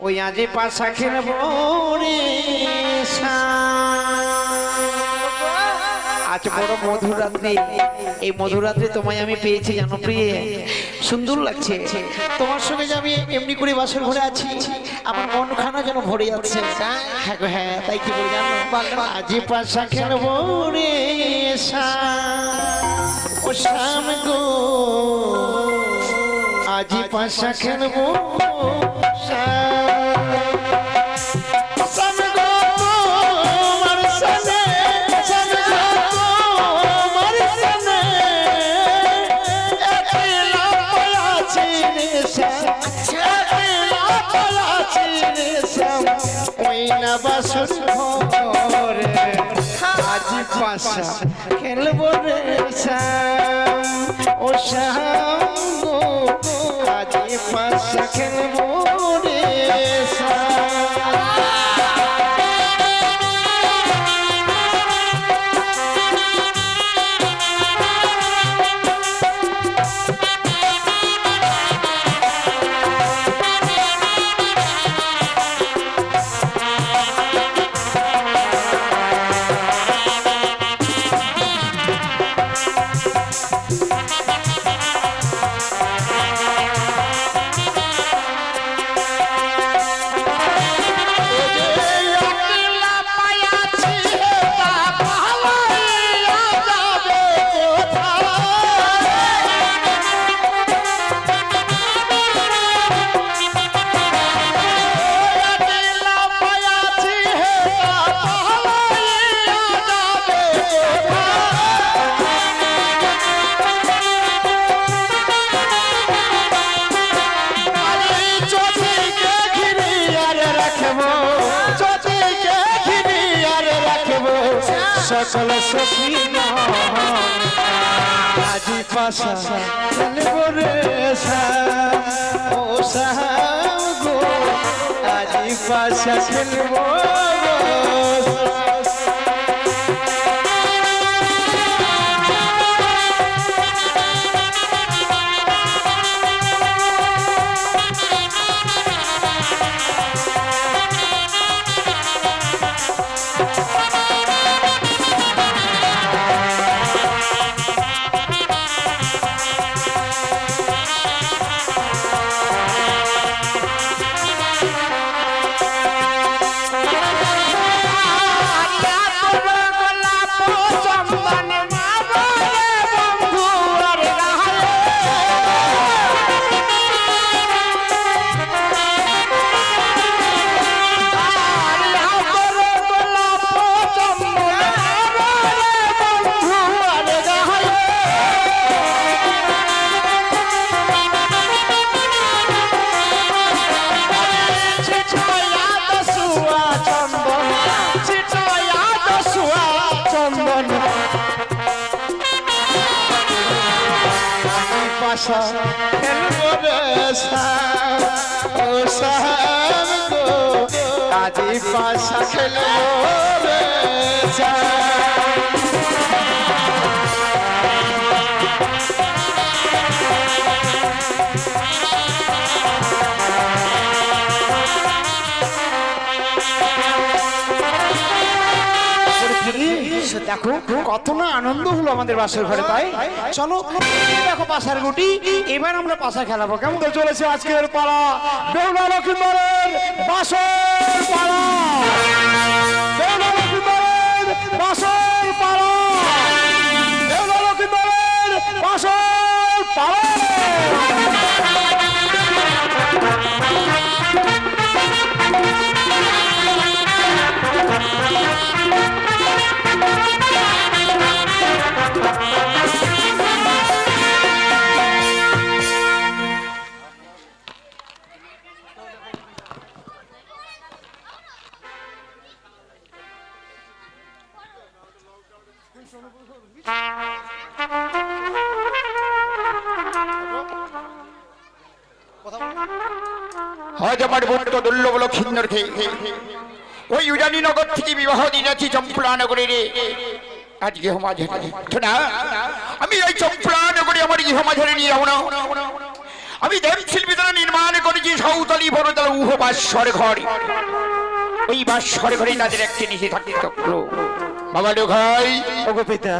ওই আজে পাশা খেলবো রে আজ বড় মধুরাত্রি। এই মধুরাত্রি তোমায় আমি পেয়েছি জানো প্রিয়ে, সুন্দর লাগছে তোমার সঙ্গে যে আমি এমনি করে বাসর ঘরে আছি, আমার মনখানা যেন ভরে যাচ্ছে। হ্যাঁ গো হ্যাঁ, তাই কি বলে জানো, আজে পাশা খেলবো রে ও শাম গো, আজে পাশা খেলবো বাসর ঘরে আজ পাশা খেলবো রে ও শাম গো, আজ পাশা খেলবো রে সকল সখী আজি পাশা খেলবো রে ও শাম গো, আজি পাশা খেলবো খেলবো রে ও শাম গো, আজি পাশা খেলবো রে দেখো কত না আনন্দ হলো আমাদের বাসের ঘরে। তাই চলো দেখো পাশার গুটি, এবার আমরা পাশা খেলাবো। কেমন করে চলেছে আজকের পালা, বেহুলা লক্ষ্মীন্দরের বাসর পালা, বেহুলা লক্ষ্মীন্দরের বাসর পালা, বেহুলা লক্ষ্মীন্দরের বাসর পালা। আজ আমার বন্ধু দুর্লভ লক্ষ্মীন্দর ওই উজানি নগর থেকে বিবাহ দিন আছি চম্পলা নগরে রে। আজ গৃহমাঝারে না, আমি ওই চম্পলা নগরে আমার গৃহমাঝারে নিয়ে যাবো না। আমি দেবশিল্পী দ্বারা নির্মাণ করেছি সাঁওতালি বড়তলা উহ বাসর ঘর। ওই বাসর ঘরে তাদের একটি নিশি থাকলো। বাবা লোকাই, ওগো পিতা,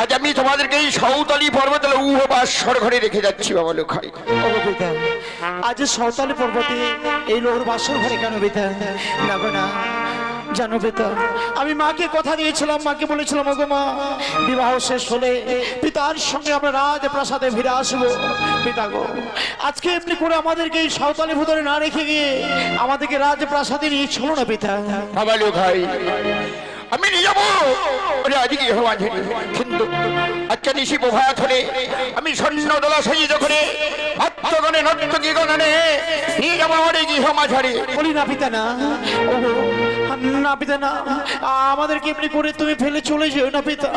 আজ আমি তোমাদেরকে এই সাঁওতালি পর্বতলা উহ বাসর ঘরে রেখে যাচ্ছি। বাবা লোকাই, ওগো পিতা, আজ সাঁওতালি পর্বতে এই লোহর বাসর ঘরে কেন পিতা? না গো না, জানো পিতা, আমি মাকে কথা দিয়েছিলাম, মাকে বলেছিলাম ওগো মা, বিবাহ শেষ হলে পিতার সঙ্গে আমরা রাজপ্রাসাদে ফিরে আসবো। পিতা গো, আজকে এমনি করে আমাদেরকে এই সাঁওতালি ভুতরে না রেখে গিয়ে আমাদেরকে রাজপ্রাসাদে নিয়ে চলো না পিতা। বাবা লোকাই, আমি নিয়ে যাবো আজকে কিন্তু আচ্ছা নিশি প্রভাত হলে আমি স্বর্ণ দোলা সজিত করে ভক্তগণে নর্তকী গণনে নিয়ে যাবো আমার এই গৃহ মাঝারে। বলি না পিতা না, ওগো না পিতা না, আমাদেরকে এমনি করে তুমি ফেলে চলে যেও না পিতা।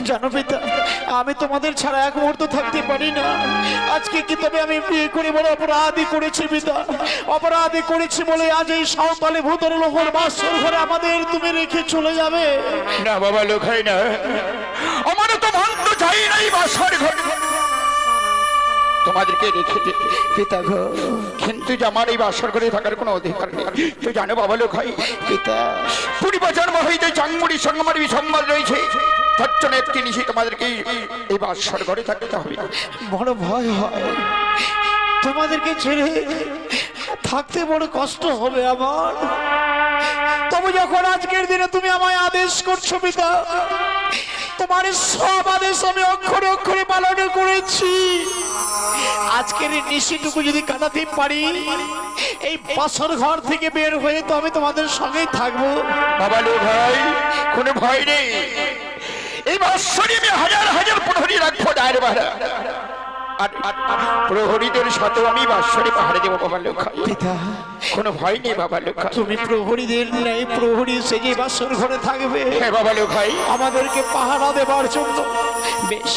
জানো পিতা, আমি তোমাদের ছাড়া এক মুহূর্ত থাকতে পারি না। আজকে কি তবে আমি বিয়ে করে বড় অপরাধী করেছি পিতা, অপরাধী করেছি বলে আজ এই সাঁওতালি ভূতর লোহর বাসর ঘরে আমাদের তুমি রেখে চলে যাবে? না বাবা লোকাই না, আমার তো মন তো চাই নাই বাসর ঘর তোমাদেরকে রেখে যেতে পিতা গো, কিন্তু যে আমার এই বাসর ঘরে থাকার কোনো অধিকার নেই। তুই জানো বাবা লোকাই, পিতা 20 বছর হইতে চাঙ্গুড়ির সঙ্গে আমার বিসম্বাদ রয়েছে। তার জন্য একটি নিশি তোমাদেরকে এই বাসর ঘরে থাকতে হবে। বড় ভয় হয়, তোমাদেরকে ছেড়ে থাকতে বড় কষ্ট হবে আমার। তবে যখন আজকের দিনে তুমি আমায় আদেশ করছো পিতা, তোমার সব আদেশ আমি অক্ষরে অক্ষরে পালন করেছি। আজকের এই নিশিটুকু যদি কাটাতে পারি, এই বাসর ঘর থেকে বের হয়ে তো আমি তোমাদের সঙ্গেই থাকবো। বাবা লো ভাই, কোনো ভয় নেই। এই বাসরে আমি হাজার হাজার প্রহরী রাখবো দায়ের বাড়া, আর প্রহরীদের সাথেও আমি বাসরে পাহাড়ে দেবো। বাবা লোক পিতা, কোনো ভয় নেই। বাবা লোক তুমি প্রহরীদের নেই প্রহরী সেজে বাসর ঘরে থাকবে। হ্যাঁ বাবা লোক ভাই, আমাদেরকে পাহারা দেবার জন্য। বেশ,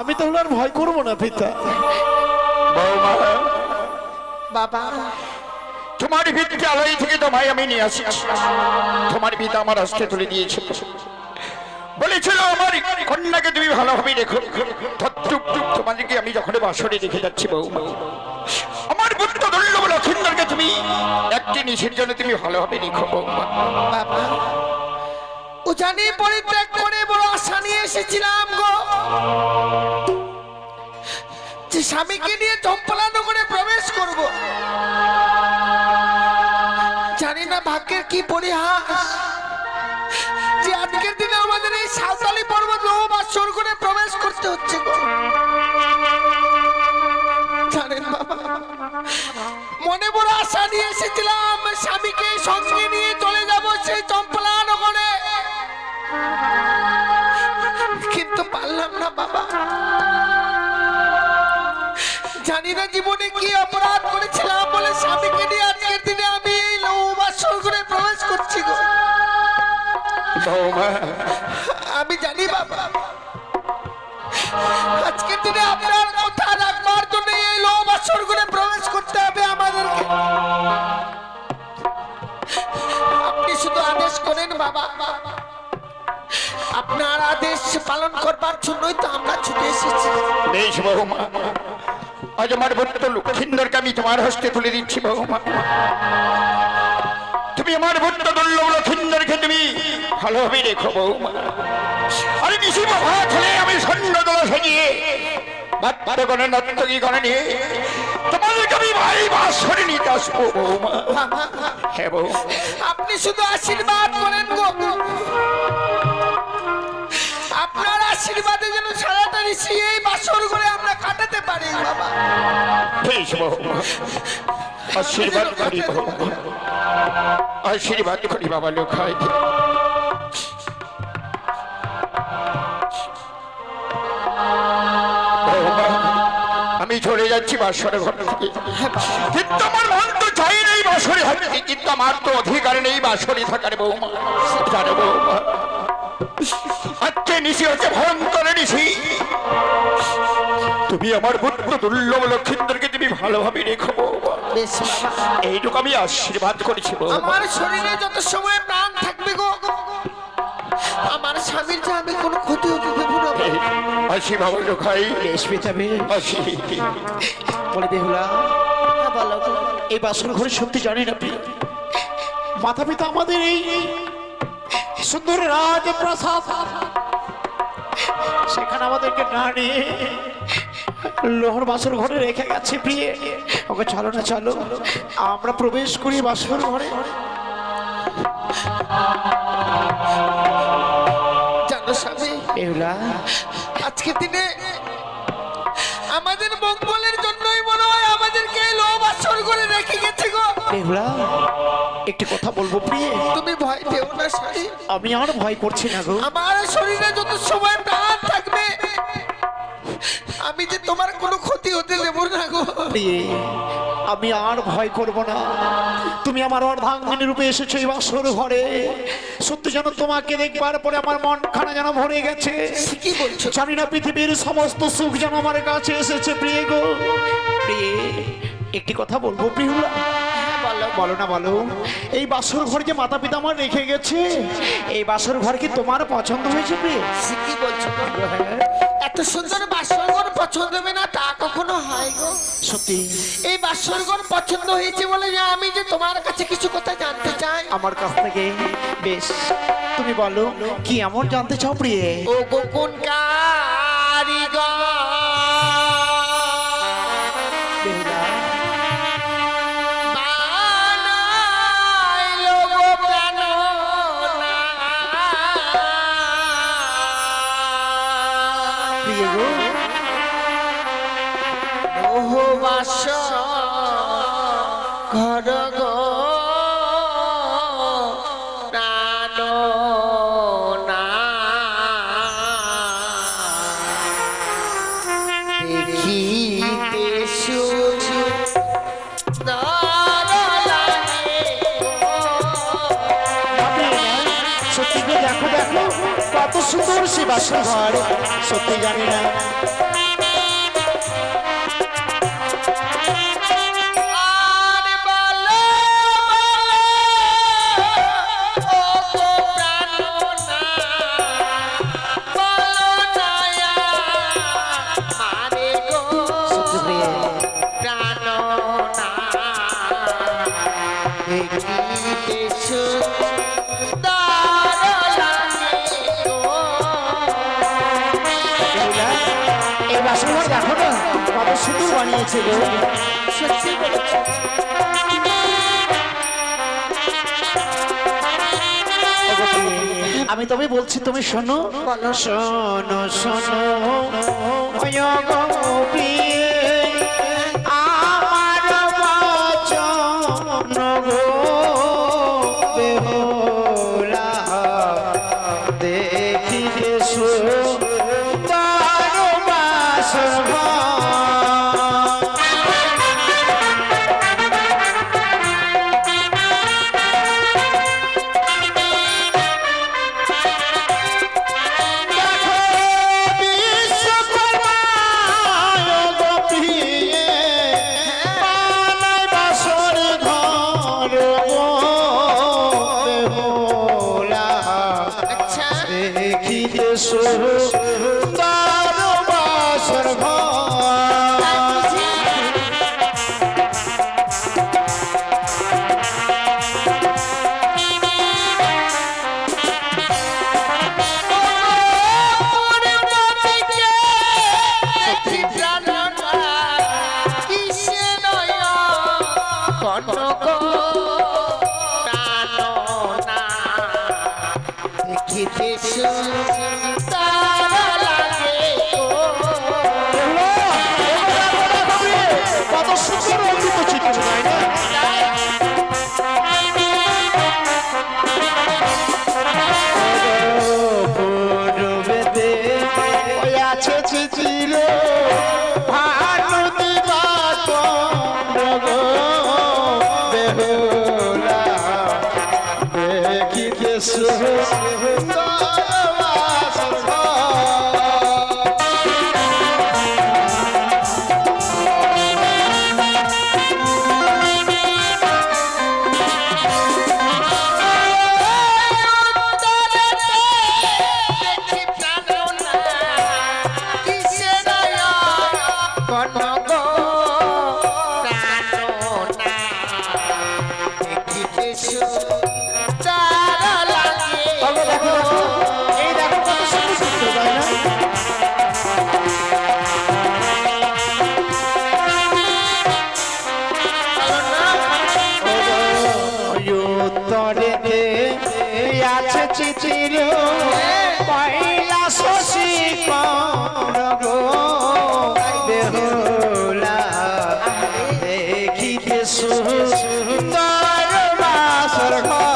আমি তাহলে আর ভয় করবো না পিতা। বৌমা, বাবা, তোমার বিদ্যালয় থেকে তোমায় আমি নিয়ে আসি। তোমার পিতা আমার হস্তে তুলে দিয়েছিল, বলেছিল আমার কন্যাকে তুমি ভালোভাবে রেখো। তোমাদেরকে আমি যখন বাসরে রেখে যাচ্ছি বৌমা, আমার পুত্র দুর্লভ লক্ষিন্দরকে তুমি একটি নিশির জন্য তুমি ভালোভাবে রেখো বৌমা। বাবা, ও জানি পরিত্যাগ করে বড় আশা নিয়ে এসেছিলাম গো, যে স্বামীকে নিয়ে চম্পলানগরে প্রবেশ করব। জানি না ভাগ্যের কি পরিহাস যে আজকের দিনে আমাদের এই সাঁওতালি পর্বত বাসর করে প্রবেশ করতে হচ্ছে গো। জানেন বাবা, মনে বড় আশা নিয়ে এসেছিলাম স্বামীকে সঙ্গে নিয়ে চলে যাব সেই চম্পলানগরে, কিন্তু পারলাম না বাবা। জানি না জীবনে কি অপরাধ করেছিলাম বলে স্বামীকে নিয়ে আজকের দিনে আমি এই বাসর ঘরে প্রবেশ করছি গো। আমি জানি বাবা, আজকের দিনে আপনার কথা রাখবার জন্য এই বাসর ঘরে প্রবেশ করতে হবে আমাদেরকে। আপনি শুধু আদেশ করেন বাবা, আপনার আদেশ পালন করবার জন্যই তো আমরা ছুটে এসেছি। বেশ বৌমা, আজ আমার পুত্র লক্ষিন্দরকে আমি তোমার হস্তে তুলে দিচ্ছি বৌমা। তুমি আমার পুত্র দুর্লভ লক্ষিন্দরকে তুমি ভালোভাবে রেখো বৌমা। আরে নিশি প্রভাত হলে আমি স্বর্ণ দোলা সাজিয়ে বাদ্যগণে নর্তকী গণে নিয়ে তোমাদেরকে আমি ভাই বাসরে নিতে আসবো বৌমা। হ্যাঁ বৌমা, আপনি শুধু আশীর্বাদ করেন গো, আপনার আশীর্বাদে যেন সারাটা নিশি এই বাসর ঘরে আমরা কাটাতে পারি বাবা। বেশ বৌমা, আশীর্বাদ করি বৌমা, আশীর্বাদ করি বাবা লোকাই। আমি চলে যাচ্ছি বাসর ঘর থেকে, কিন্তু আমার মন তো চাই নেই বাসরে থাকতে, কিন্তু আমার তো অধিকার নেই বাসরে থাকার বৌমা। জানো বৌমা, আজকে নিশি হচ্ছে ভয়ঙ্কর নিশি। তুমি আমার পুত্র দুর্লভ লক্ষিন্দরকে তুমি ভালোভাবে রেখো বৌমা। এইটুকু আমি আশীর্বাদ করেছি বৌমা। আমার শরীরে যত সময় প্রাণ থাকবে গো, আমার স্বামীর যে আমি কোনো ক্ষতি হতে দেব না। আসি বাবা লোকাই, বেশ পেছাবে আসি। বলে বেহুলা, হ্যাঁ, বলো গো। এই বাসর ঘরে সত্যি জানি না প্রিয়, মাতা পিতা আমাদের এই সুন্দর রাজপ্রাসাদ, সেখানে আমাদেরকে না নিয়ে লোহর বাসর ঘরে রেখে গেছে প্রিয়ে। ওকে চলো না, চলো আমরা প্রবেশ করি বাসর ঘরে। জানো স্বামী, বেহুলা, আজকের দিনে আমাদের মঙ্গলের জন্যই মনে হয় আমাদেরকে এই লোভ আসর করে রেখে গেছে গো। বেহুলা একটি কথা বলবো প্রিয়ে, তুমি ভয় পেও না স্বামী, আমি আর ভয় করছি না গো। আমার শরীরে যত সময় প্রাণ থাকবে আমি যে তোমার কোনো ক্ষতি হতে দেব না গো। প্রিয়ে, আমি আর ভয় করব না। তুমি আমার অর্ধাঙ্গিনী রূপে এসেছো এই বাসর ঘরে, সত্যি যেন তোমাকে দেখবার পরে আমার মনখানা যেন ভরে গেছে। কি বলছো? জানি না পৃথিবীর সমস্ত সুখ যেন আমার কাছে এসেছে প্রিয়ে গো। প্রিয়ে, একটি কথা বলবো প্রিহুলা? বলো না, বলো। এই বাসর ঘর যে মাতা পিতা আমার রেখে গেছে, এই বাসর ঘর কি তোমার পছন্দ হয়েছে প্রিয়ে? কি বলছো গো? এত সুন্দর বাসরঘর পছন্দ হবে না তা কখনো হয় গো? সত্যি এই বাসরঘর পছন্দ হয়েছে বলে যে আমি যে তোমার কাছে কিছু কথা জানতে চাই। আমার কাছ থেকে? বেশ, তুমি বলো কি এমন জানতে চাও প্রিয়ে? ও গো কোন কারিগর বেহুলা, বানাইলো গো প্রাণনা। প্রিয়ে গো, ওহ বাসর ঘর গো প্রাণনা। দেখিতে সুন্দর লাগে সত্যি গো, দেখো দেখো কত সুন্দর সে বাসর ঘর, সত্যি জানি না। আর বলো ও গো প্রাণনা, বলো দয়া মারে গো সত্যি প্রিয়ে, প্রাণনা। দেখিতে সুন্দর লাগে গো। বেহুলা, এই বাসর ঘর দেখো না কত সুন্দর বানিয়েছে গো। সত্যি বলেছো। ওগো প্রিয়ে, আমি তবে বলছি তুমি শোনো, শোনো শোনো ওগো প্রিয়ে, আমার বচন গো বেহুলা, দেখিতে সুন্দর বাসর ঘর। দেখো বিশ্বকর্মা গো প্রিয়ে, বানাই বাসর ঘর গো বেহুলা, আচ্ছা দেখিতে সুন্দর বাসর ঘর। কত সুন্দর অমৃত চিত্র, তাই না? পূর্বেতে ওই আছে চিচির ভানুতি বাতন্দ্র গো বেহুলা, দেখিতে সুন্দর বাসর ঘর। তারা লাগে তবে দেখো দেখো, এই দেখো কত সুন্দর চিত্র, তাই না? উত্তরেতে আছে চিঠির পয়লা শশী গো বেহুলা দেখিতে সুন্দর বাসর ঘর।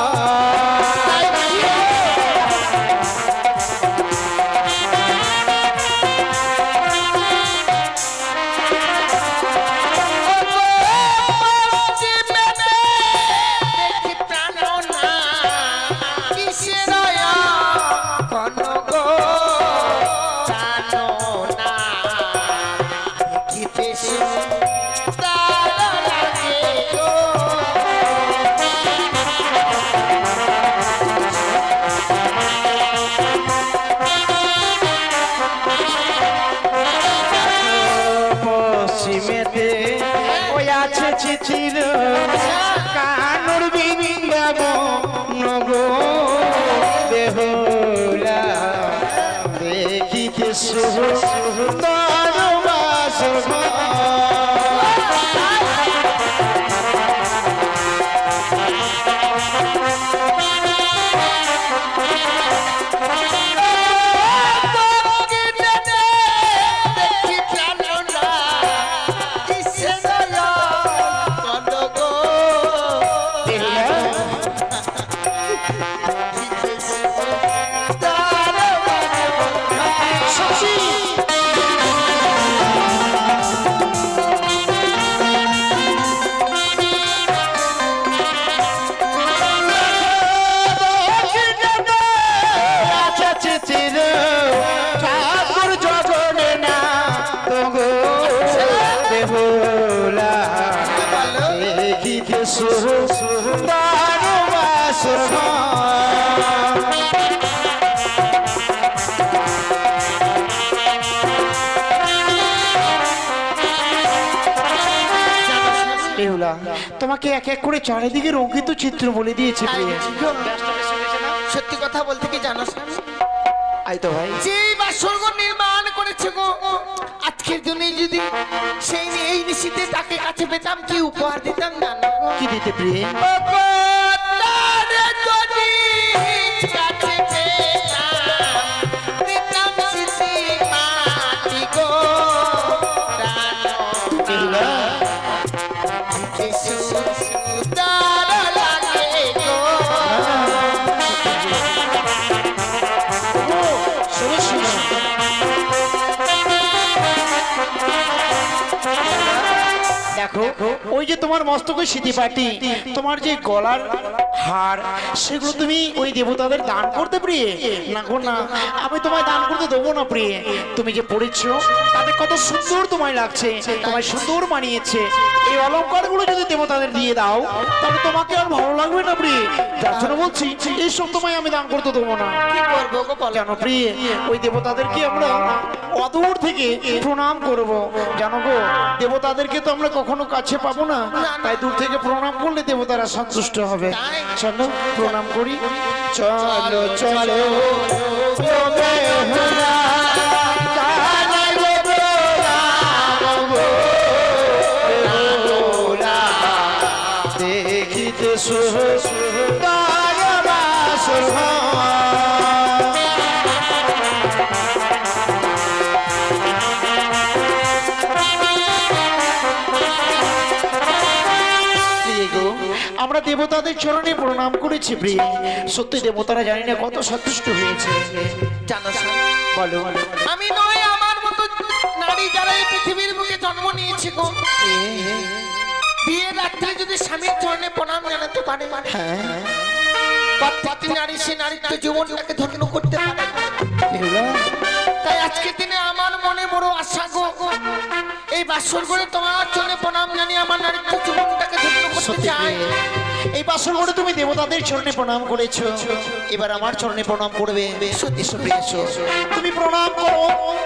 দেখি প্রাণ না কিসের কোন গো জানো না দেখিতে তারা লাগে গো পশ্চিমেতে ওই আছে চিঠির কানুর বৃন্দাবন গো বেহুলা দেখিতে সুন্দর বাসর ঘর। দেখি প্রাণ না কিসের কোন গো তারা শশী আছে চিঠির ঠাকুর জগনে না তগো বেহুলা দেখিতে সুন্দর বাসর ঘর। বেহুলা তোমাকে এক এক করে চারিদিকে রঙ্কিত চিত্র বলে দিয়েছে প্রিয়। সত্যি কথা বলতে কি জানো আই তো ভাই, যে বাসরঘর নির্মাণ করেছে গো আজকের দিনে যদি সেই এই নিশিতে তাকে কাছে পেতাম কি উপহার দিতাম জানো গো? কি দিতে প্রিয়? ও গো, তারে যদি কাছে পেতাম, দিতাম সিসি মাটি গো জানো বেহুলা কি সুন্দর লাগে গো। শোনো শোনো, দেখো ওই যে তোমার মস্তকে সিঁথি পাটি, তোমার যে গলার হার, সেগুলো তুমি ওই দেবতাদের দান করতে প্রিয়ে? না গো না, আমি তোমায় দান করতে দেবো না প্রিয়ে। তুমি যে পড়েছো তাতে কত সুন্দর তোমায় লাগছে, তোমায় সুন্দর মানিয়েছে। এই অলংকারগুলো যদি দেবতাদের দিয়ে দাও তাহলে তোমাকে আর ভালো লাগবে না প্রিয়ে। যার জন্য বলছি এইসব তোমায় আমি দান করতে দেবো না। কি করবো গো বলো? জানো প্রিয়ে, ওই দেবতাদেরকে আমরা অদূর থেকে প্রণাম করব। জানো গো, দেবতাদেরকে তো আমরা কখনো কাছে পাবো না, তাই দূর থেকে প্রণাম করলে দেবতারা সন্তুষ্ট হবে। চলো প্রণাম করি, চলো চলো ও বেহুলা, জানাই গো প্রণাম গো বেহুলা, দেখিতে সুন্দর বাসর ঘর। প্রিয়ে গো, আমরা দেবতাদের চরণে প্রণাম করেছি প্রিয়ে। সত্যি দেবতারা জানি না কত সন্তুষ্ট হয়েছে। জানো বলো আমি নয় আমার মতো নারী যারা এই পৃথিবীর বুকে জন্ম নিয়েছে গো, বিয়ের রাত্রে যদি স্বামীর চরণে প্রণাম জানাতে পারে হ্যাঁ প্রত্যেকটি নারী সে নারীত্ব জীবনটাকে ধন্য করতে পারে। বেহুলা, তাই আজকের দিনে আমার মনে বড় আশা গো, এই বাসর করে তোমার চরণে প্রণাম জানিয়ে আমার নারীত্ব জীবনটাকে ধন্য করতে সত্যি চাই। প্রিয়ে, এই বাসর করে তুমি দেবতাদের চরণে প্রণাম করেছো, এবার আমার চরণে প্রণাম করবে। সত্যি প্রিয়, এসো। তুমি প্রণাম করো,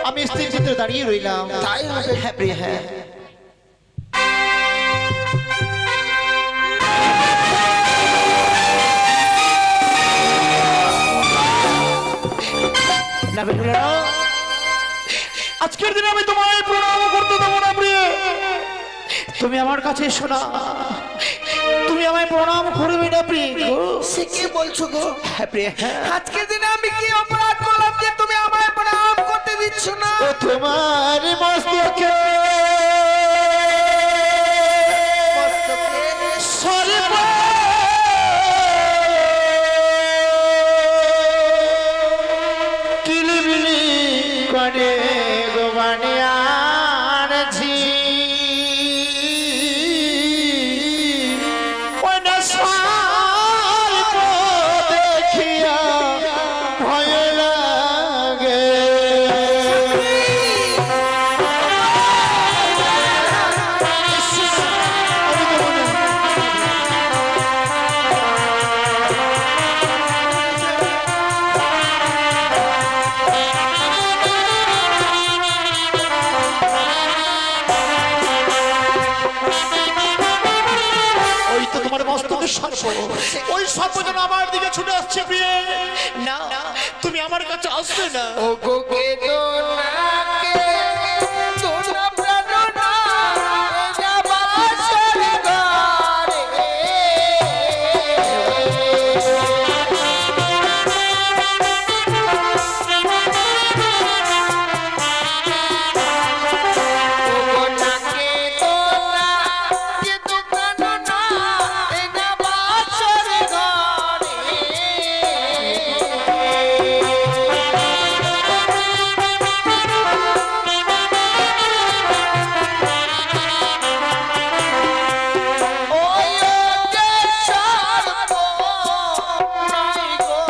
আমি স্থির চিত্রে দাঁড়িয়ে রইলাম। তাই হবে। হ্যাঁ প্রিয়, হ্যাঁ। আজকের দিনে আমি তোমায় প্রণাম করতে দেবো না প্রিয়ে। তুমি আমার কাছে এসো না, তুমি আমায় প্রণাম করবে না প্রিয়ে গো। সে কি বলছো গো? হ্যাঁ প্রিয়ে, হ্যাঁ। আজকের দিনে আমি কি অপরাধ করলাম যে তুমি আমায় প্রণাম করতে দিচ্ছ না? ও তোমার মস্তকে সর্ব কিলিবিলি করে গোবানিয়ার ঝি ওই না সর্ব দেখিয়া ভয় লাগে। ওই তো তোমার মস্তকের সর্প, ওই সর্প যেন আমার দিকে ছুটে আসছে প্রিয়ে। না, তুমি আমার কাছে আসবে না। ও গো কে দোনাকে দোনা প্রাণনা না বাসর গারে ও গো নাকে দোনা কে তো প্রাণনা না বাসর গারে ওই যে সর্প নাই গো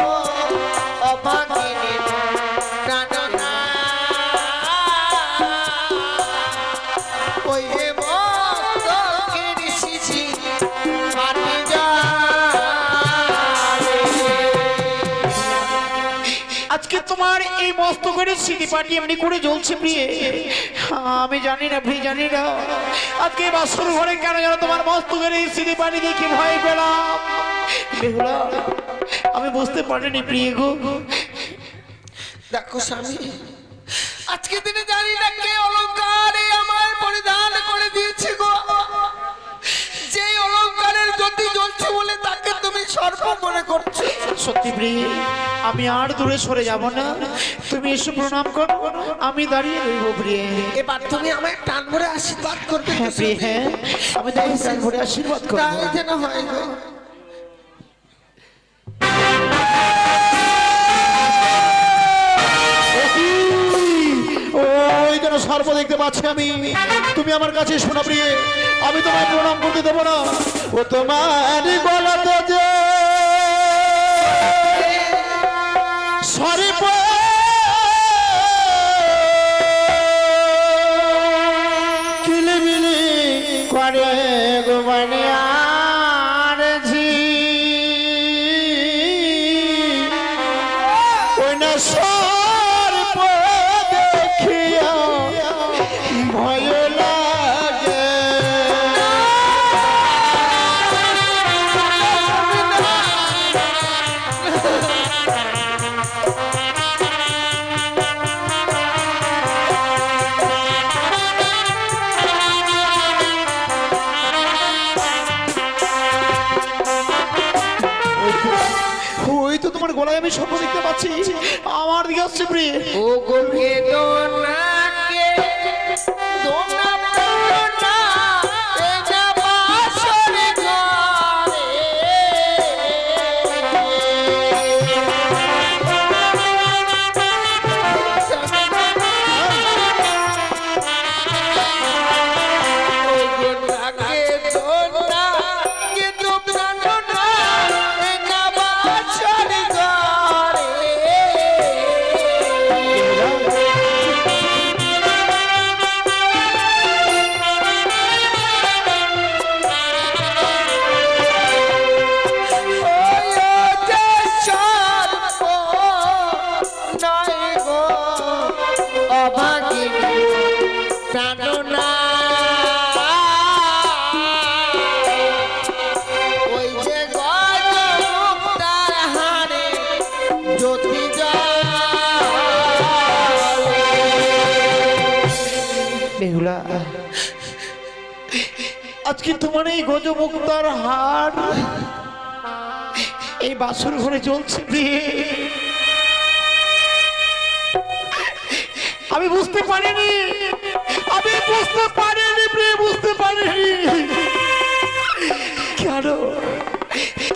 অভাগিনী প্রাণনা ওই যে মস্তকের শিশি মাটি যায় আজকে তোমার এই মস্তকের স্মৃতি পাটি এমনি করে জ্বলছে প্রিয়ে। আমি জানি না প্রিয়ে, জানি না আজকে এই বাসর ঘরে কেন যেন তোমার মস্তকের এই স্মৃতি পাটি দেখে ভয় পেলাম। বেহুলা, আমি বুঝতে পারিনি প্রিয়ে গো। দেখো স্বামী, আজকে দিনে জানি না কে অলংকারে আমায় পরিধান করে দিয়েছে গো। যে অলংকারের জ্যোতি জ্বলছে বলে তাকে তুমি সর্প মনে করছো। সত্যি প্রিয়ে, আমি আর দূরে সরে যাব না। তুমি এসে প্রণাম করো, আমি দাঁড়িয়ে রইব প্রিয়ে। এবার তুমি আমায় টান ভরে আশীর্বাদ করবে তো হ্যাঁ প্রিয়ে, স্বামী? হ্যাঁ, আমি তোমাকে প্রাণ ভরে আশীর্বাদ করবো। তাই যেন হয় গো। ওই যেন সর্প দেখতে পাচ্ছি আমি। তুমি আমার কাছে শোনা প্রিয়ে, আমি তোমায় প্রণাম করতে দেবো না। ও তোমার গলাতে যে সর্প কিলিবিলি করে গোবানিয়ার ঝি ওই না সর্প দেখিয়া ভয় লাগে। ওই তো তোমার গলায় আমি স্বপ্ন দেখতে পাচ্ছি, আমার দিকে আসছে প্রিয়ে। ও গো কে দোনাকে দোনা প্রাণনা এ না বাসর গারে ও গো নাকে দোনা কে তো প্রাণনা এ না বাসর গারে বেহুলা, আজকে তোমার এই গজমুক্তার হার এই বাসর ঘরে চলছে প্রিয়ে। আমি বুঝতে পারিনি, আমি বুঝতে পারিনি প্রিয়ে, বুঝতে পারিনি কেন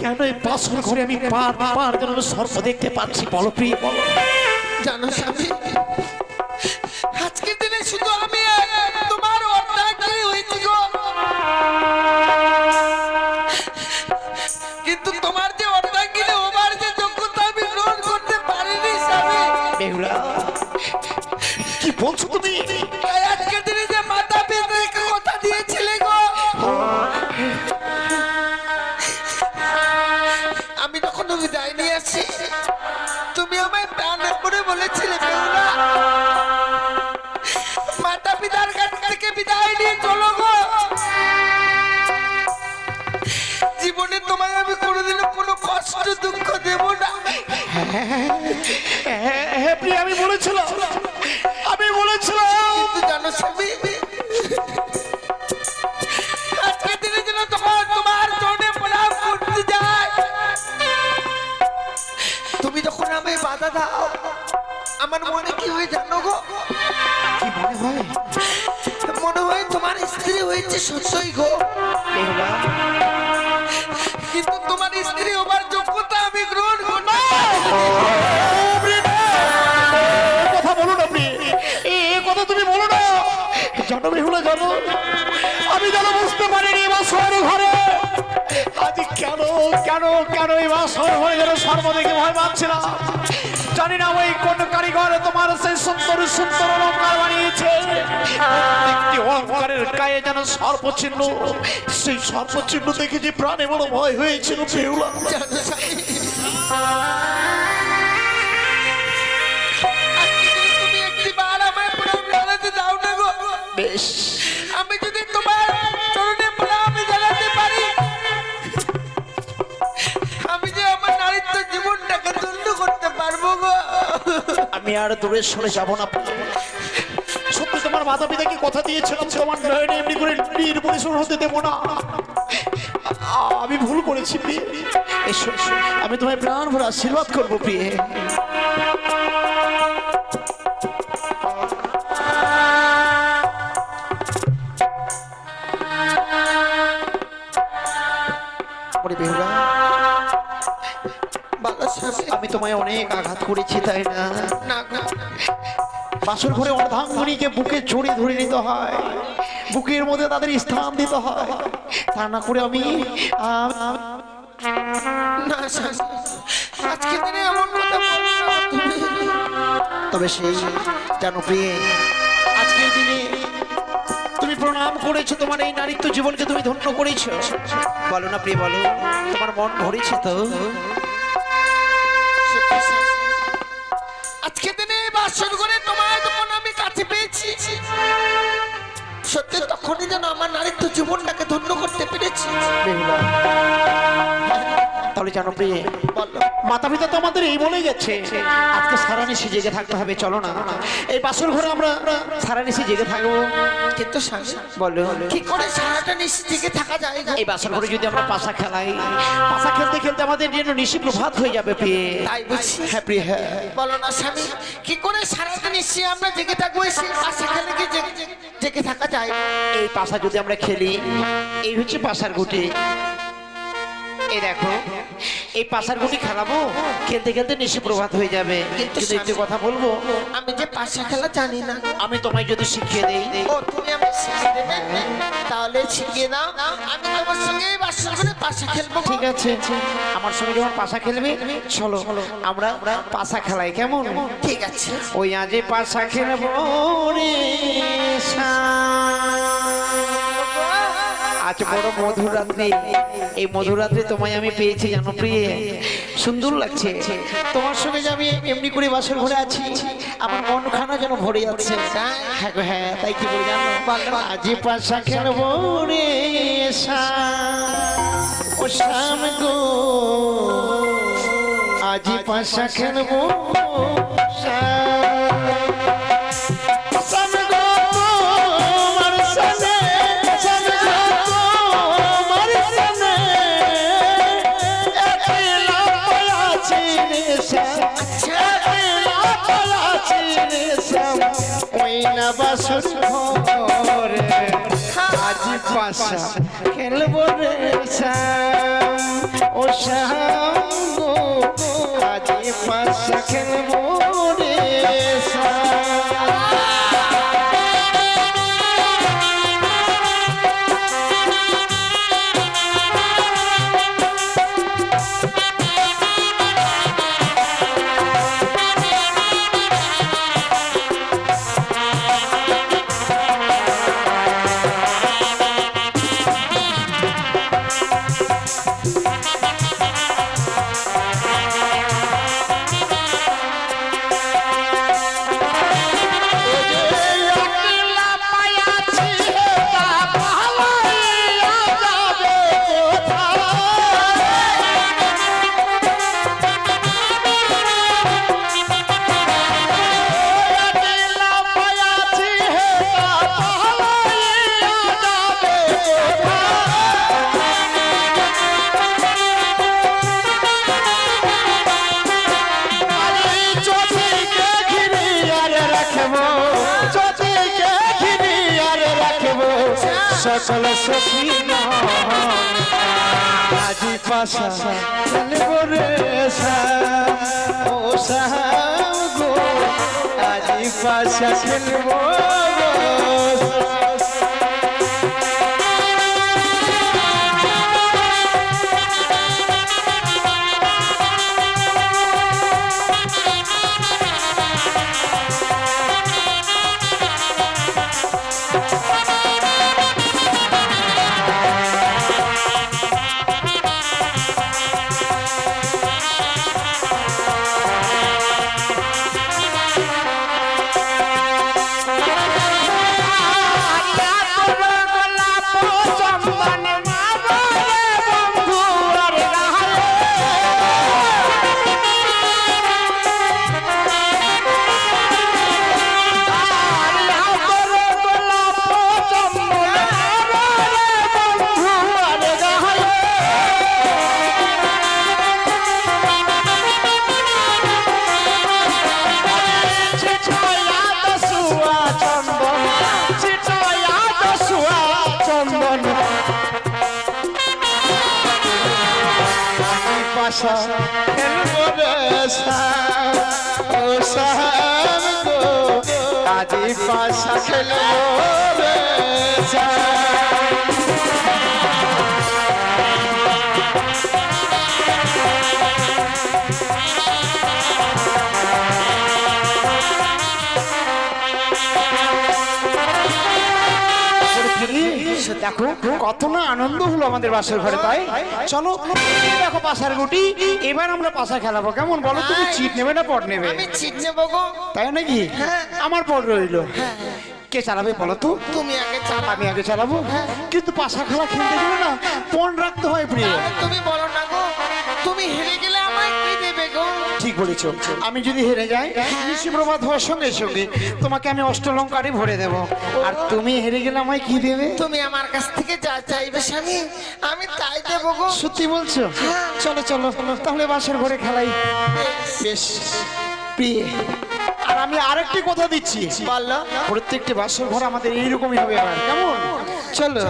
কেন এই বাসর ঘরে আমি পার যেন সর্প দেখতে পাচ্ছি। বলো প্রিয়ে, বলো। জানো স্বামী, আজকের দিনে শুধু আমি তোমার অর্ধাঙ্গিনী হয়েছি গো, কিন্তু তোমার যে অর্ধাঙ্গিনী হবার যে যোগ্যতা আমি গ্রহণ করতে পারিনি স্বামী। বেহুলা, কি বলছো তুমি? তাই আজকের দিনে যে মাথা পেতে রেখে কথা দিয়েছিলে গো, আমি যখন বিদায় নিয়ে আসি তুমি আমায় প্রাণ করে বলেছিলে বেহুলা, মাতা পিতার কাছ থেকে বিদায় নিয়ে চলো গো, জীবনে তোমায় আমি কোনোদিনও কোনো কষ্ট দুঃখ দেব না। হ্যাঁ প্রিয়া, আমি বলেছিলাম, কিন্তু জানো স্বামী, আজকের দিনে যেন তখন তোমার চরণে প্রণাম করতে যায়, তুমি যখন আমায় বাধা দাও আমার মনে কি হয় জানো গো? কি মনে হয়? মনে হয় তোমার স্ত্রী হয়েছে সত্যই গো, বেহুলা, কিন্তু তোমার স্ত্রী হবার যোগ্যতা আমি গ্রহণ করব না। কথা বলো না প্রিয়, এই কথা তুমি বলো না। জানো বেহুলা, জানো আমি যেন বুঝতে পারিনি বাসর ঘরে আজ কেন কেন কেন এই বাসর ঘরে যেন সর্ব দেখে ভয় পাচ্ছিলাম। জানি না ওই কোন কারিগর তোমার সেই সুন্দর সুন্দর অলঙ্কার বানিয়েছে, প্রত্যেকটি অলঙ্কারের গায়ে যেন সর্পচিহ্ন, সেই সর্পচিহ্ন দেখে যে প্রাণে বড় ভয় হয়েছিল বেহুলা। জানো স্বামী, আজকে যদি তুমি একটিবার আমায় প্রণাম জানাতে দাও না গো, বেশ, আমি যদি তোমার চরণে প্রণাম জানাতে পারি, আমি যে আমার নারীত্ব জীবনটাকে ধন্য করতে পারবো গো। আমি আর দূরে সরে যাব না। সত্যি তোমার মাতা পিতাকে কথা দিয়েছিলাম তোমার নয়নে এমনি করে নির্মূল হতে দেবো না। আমি ভুল করেছি প্রিয়ে, এসো এসো, আমি তোমায় প্রাণ ভরে আশীর্বাদ করবো প্রিয়ে। ওরে বেহুলা, ভালো স্বামী, আমি তোমায় অনেক আঘাত করেছি তাই না? না গো, বাসর ঘরে অর্ধাঙ্গনীকে বুকে জড়িয়ে ধরে নিতে হয়, বুকের মধ্যে তাদের স্থান দিতে হয়, তা না করে আমি না স্বামী, আজকে দিনে এমন কথা বলছো তুমি। তবে সেই জানো প্রিয়ে, আজকের দিনে তুমি প্রণাম করেছো, তোমার এই নারীত্ব জীবনকে তুমি ধন্য করেছো। বলো না প্রিয়, বলো, তোমার মন ভরেছে তো? আজকে দিনে বাসর করে তোমার যখন আমি কাছে পেয়েছি, সত্যি তখনই যেন আমার নারীত্ব জীবনটাকে ধন্য করতে পেরেছি। বেহুলা, তাহলে জানো প্রিয়ে, মাতা পিতা তো আমাদের এই বলে গেছে আজকে সারানিশি জেগে থাকতে হবে। চলো না এই বাসর ঘরে আমরা সারানিশি জেগে থাকবো। কিন্তু স্বামী, বলো, কি করে সারাটা নিশ্চিত থেকে থাকা যায় গো? এই বাসর ঘরে যদি আমরা পাশা খেলাই, পাশা খেলতে খেলতে আমাদের যেন নিশি প্রভাত হয়ে যাবে প্রিয়ে। তাই বুঝছি। হ্যাঁ প্রিয়ে, হ্যাঁ। বলো না স্বামী, কি করে সারাটা নিশ্চয়ই আমরা জেগে থাকবো? এসে আশা খেলে কি জেগে থাকা যায়? এই পাশা যদি আমরা খেলি, এই হচ্ছে পাশার গুটি। এই দেখো, এই পাশার গুটি খেলাবো, খেলতে খেলতে নিশি প্রভাত হয়ে যাবে। কিন্তু একটু কথা বলবো, আমি যে পাশা খেলা জানি না। আমি তোমায় যদি শিখিয়ে দেই। ও, তুমি আমি শিখিয়ে দেবে? তাহলে শিখিয়ে দাও, আমি তোমার সঙ্গে বাসর ঘরে পাশা খেলবো। ঠিক আছে, আমার সঙ্গে যখন পাশা খেলবে, চলো আমরা পাশা খেলাই, কেমন? ঠিক আছে। ওই আজে পাশা খেলবো রে আজ বড় মধুর রাত্রি, এই মধুর রাত্রি তোমায় আমি পেয়েছি জানো প্রিয়ে, সুন্দর লাগছে তোমার সঙ্গে যে আমি এমনি করে বাসর ঘরে আছি, আমার মন খানা যেন ভরে যাচ্ছে। হ্যাঁ গো, হ্যাঁ, তাই কি বলে জানো, আজি পাশা খেলবো রে ও শাম গো, আজি পাশা খেলবো শাম গো, বাসর ঘরে আজ পাশা খেলবো রে শ্যাম ও শ্যাম গো আজ পাশা খেলবো রে শ্যাম সকল সখীনা আজি পাশা খেলবো রে শ্যাম ও শ্যাম গো আজি পাশা খেলবো পাশা খেলবো রে শ্যাম ও শ্যাম গো আজি পাশা খেলবো রে শ্যাম দেখো কত না আনন্দ হলো আমাদের বাসার ঘরে তাই চলো দেখো পাশার গুটি এবার আমরা পাশা খেলাবো কেমন বলো তুমি চিট নেবে না পট নেবে আমি চিট নেবো গো। তাই নাকি আমার পট রইলো কে চালাবে বলো তো তুমি আগে চালাবে। আমি আগে চালাবো কিন্তু পাশা খেলা খেলতে গেলে না পণ রাখতে হয় প্রিয় তুমি বলো না গো, তুমি হেরে গেলে আমায় কি দেবে গো? ঠিক বলেছো আমি যদি হেরে যাই নিশিপ্রভাত হওয়ার সঙ্গে সঙ্গে তোমাকে আমি অষ্টলঙ্কারে ভরে দেব আর তুমি হেরে গেলে আমায় কি দেবে তুমি আমার কাছ থেকে যা চাইবে স্বামী আমি তাই দেবো গো। সত্যি বলছো চলো চলো তাহলে বাসের ঘরে খেলাই বেশ প্রিয় আর আমি আরেকটি কথা দিচ্ছি বলো। প্রত্যেকটি বাসর ঘর আমাদের এইরকমই হবে আর কেমন চলো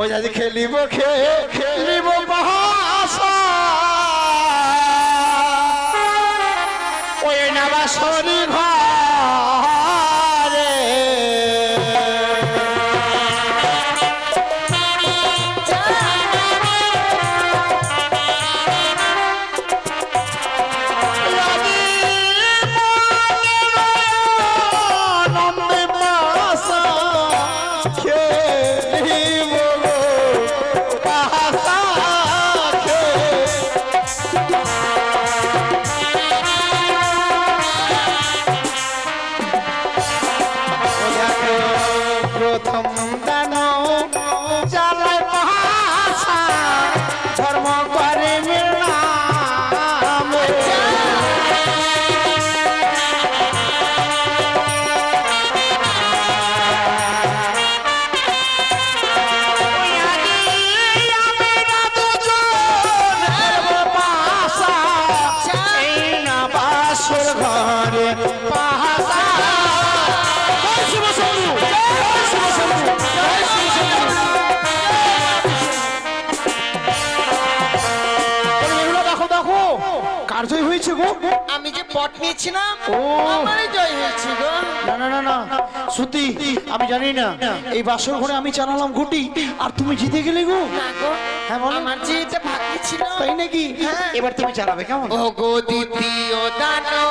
ওই আজ খেলিব খেলিব বাসা ওই না বাসরি ঘরে প্রথম দান চালায় ভাষা ধর্ম করে মিলাম ভাষা দেখো কার জয় হয়েছে গো। আমি যে পট নিয়েছিলাম ও। আমারই জয় হয়েছে গো। না না না না সত্যি আমি জানি না, এই বাসর ঘরে আমি চালালাম ঘুটি আর তুমি জিতে গেলে গো। না গো, হ্যাঁ বলো। আমার যে এটা ভাগ্যে ছিল। তাই নাকি? হ্যাঁ। এবার তুমি চালাবে কেমন? ও গো দ্বিতীয় দানো